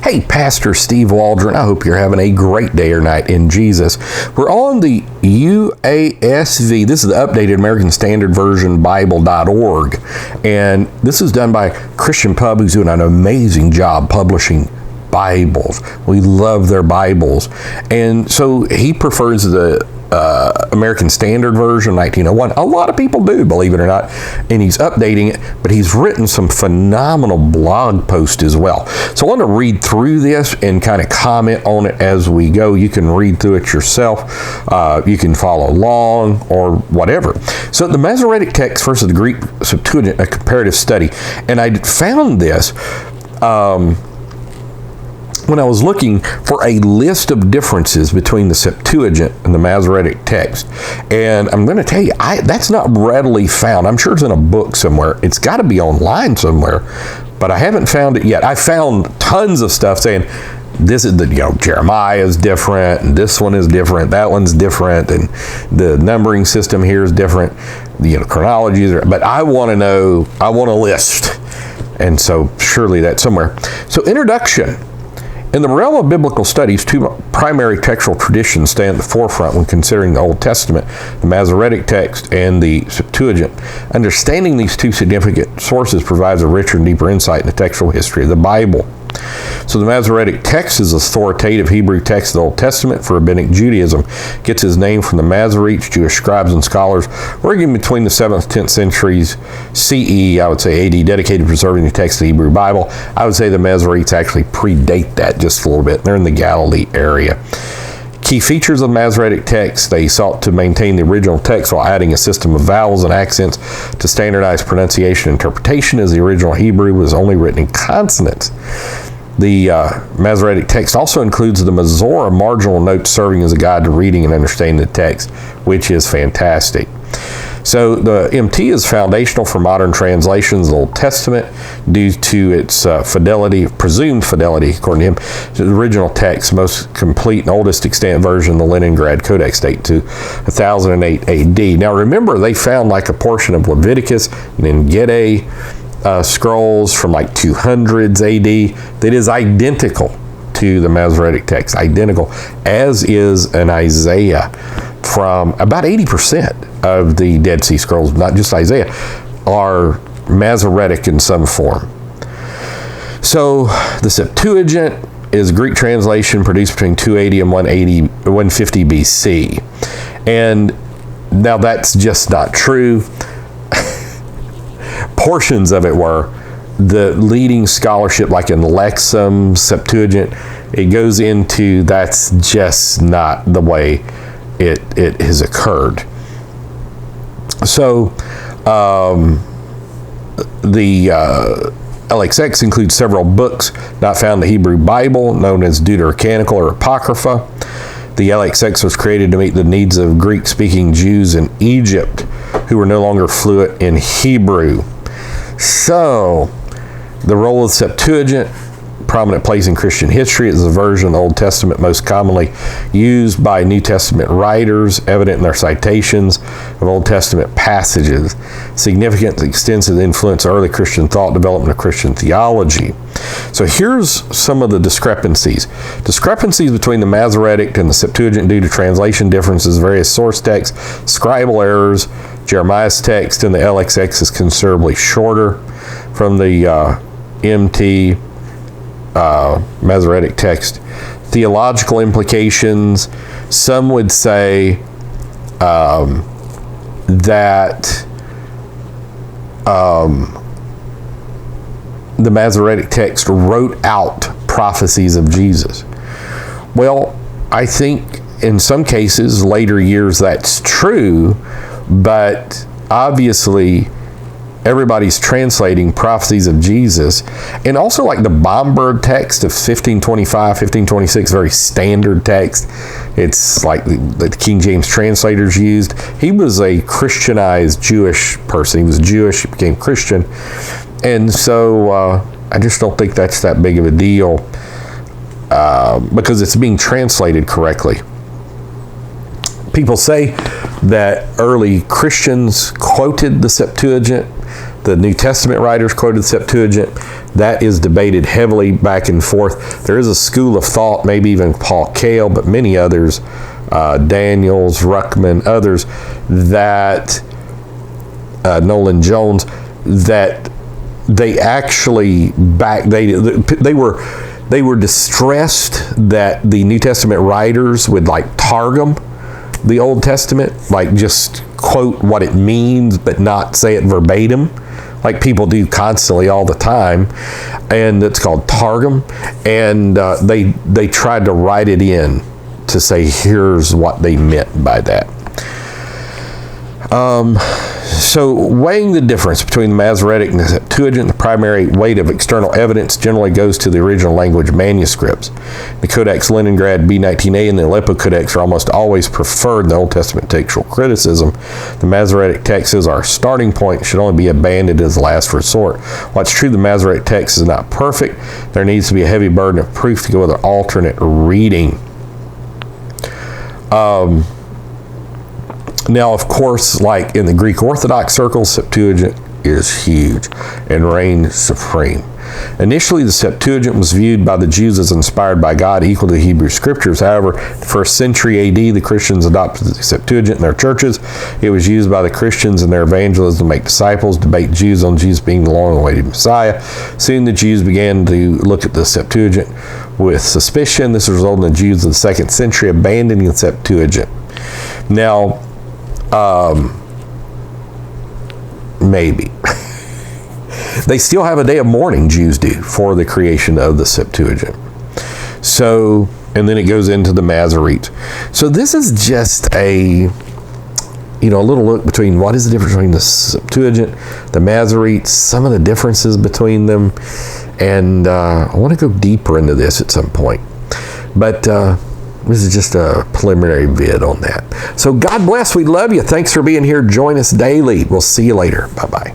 Hey, Pastor Steve Waldron, I hope you're having a great day or night in Jesus. We're on the UASV. This is the updated American Standard Version Bible.org. And this is done by Christian Pub, who's doing an amazing job publishing Bibles. We love their Bibles. And so he prefers the American Standard Version, 1901. A lot of people do, believe it or not, and he's updating it, but he's written some phenomenal blog posts as well. So I want to read through this and kind of comment on it as we go. You can read through it yourself. You can follow along or whatever. So the Masoretic text versus the Greek Septuagint, a comparative study. And I found this when I was looking for a list of differences between the Septuagint and the Masoretic text. And I'm going to tell you, that's not readily found. I'm sure it's in a book somewhere. It's got to be online somewhere, but I haven't found it yet. I found tons of stuff saying, this is Jeremiah is different, and this one is different, that one's different, and the numbering system here is different, chronologies are, but I want to know, I want a list. And so surely that's somewhere. So introduction. In the realm of biblical studies, two primary textual traditions stand at the forefront when considering the Old Testament, the Masoretic text and the Septuagint. Understanding these two significant sources provides a richer and deeper insight in the textual history of the Bible. So the Masoretic text is the authoritative Hebrew text of the Old Testament for Rabbinic Judaism. It gets its name from the Masoretes, Jewish scribes and scholars, working between the 7th and 10th centuries CE, I would say AD, dedicated to preserving the text of the Hebrew Bible. I would say the Masoretes actually predate that just a little bit. They're in the Galilee area. Key features of the Masoretic text: they sought to maintain the original text while adding a system of vowels and accents to standardize pronunciation and interpretation, as the original Hebrew was only written in consonants. The Masoretic text also includes the Masorah marginal notes, serving as a guide to reading and understanding the text, which is fantastic. So the MT is foundational for modern translations of the Old Testament due to its presumed fidelity, according to him, to the original text. Most complete and oldest extant version, the Leningrad Codex, date to 1008 AD. Now remember, they found like a portion of Leviticus and then Gede scrolls from like 200s AD that is identical to the Masoretic text, identical, as is an Isaiah. From about 80% of the Dead Sea Scrolls, not just Isaiah, are Masoretic in some form. So the Septuagint is a Greek translation produced between 280 and 150 BC. And now that's just not true. Portions of it were. The leading scholarship, like in Lexham, Septuagint, it goes into that's just not the way it has occurred. So the LXX includes several books not found in the Hebrew Bible, known as Deuterocanonical or Apocrypha. The LXX was created to meet the needs of Greek-speaking Jews in Egypt who were no longer fluent in Hebrew. So the role of the Septuagint, prominent place in Christian history, is the version of the Old Testament most commonly used by New Testament writers, evident in their citations of Old Testament passages. Significant, extensive influence of early Christian thought, development of Christian theology. So here's some of the discrepancies. Discrepancies between the Masoretic and the Septuagint due to translation differences, various source texts, scribal errors. Jeremiah's text in the LXX is considerably shorter from the MT Masoretic text. Theological implications. Some would say that the Masoretic text wrote out prophecies of Jesus. Well, I think in some cases, later years, that's true, but obviously everybody's translating prophecies of Jesus. And also like the Bomberg text of 1525, 1526, very standard text. It's like the King James translators used. He was a Christianized Jewish person. He was Jewish, he became Christian. And so I just don't think that's that big of a deal because it's being translated correctly. People say that early Christians quoted the Septuagint, the New Testament writers quoted the Septuagint. That is debated heavily back and forth. There is a school of thought, maybe even Paul Cale, but many others, Daniels, Ruckman, others, that Nolan Jones, that they actually they were distressed that the New Testament writers would like targum the Old Testament, like just quote what it means but not say it verbatim, like people do constantly all the time, and it's called targum. And they tried to write it in to say here's what they meant by that. So weighing the difference between the Masoretic and the Septuagint, the primary weight of external evidence generally goes to the original language manuscripts. The Codex Leningrad B19A and the Aleppo Codex are almost always preferred in the Old Testament textual criticism. The Masoretic text is our starting point, should only be abandoned as a last resort. While it's true the Masoretic text is not perfect, there needs to be a heavy burden of proof to go with an alternate reading. Now, of course, like in the Greek Orthodox circles, Septuagint is huge and reigns supreme. Initially, the Septuagint was viewed by the Jews as inspired by God, equal to the Hebrew Scriptures. However, the 1st century AD, the Christians adopted the Septuagint in their churches. It was used by the Christians in their evangelism to make disciples, debate Jews on Jesus being the long-awaited Messiah. Soon the Jews began to look at the Septuagint with suspicion. This resulted in the Jews of the 2nd century abandoning the Septuagint. Now, maybe. They still have a day of mourning, Jews do, for the creation of the Septuagint. So, and then it goes into the Masoretes. So this is just a little look between what is the difference between the Septuagint, the Masoretes, some of the differences between them, and I want to go deeper into this at some point. But this is just a preliminary vid on that. So God bless. We love you. Thanks for being here. Join us daily. We'll see you later. Bye-bye.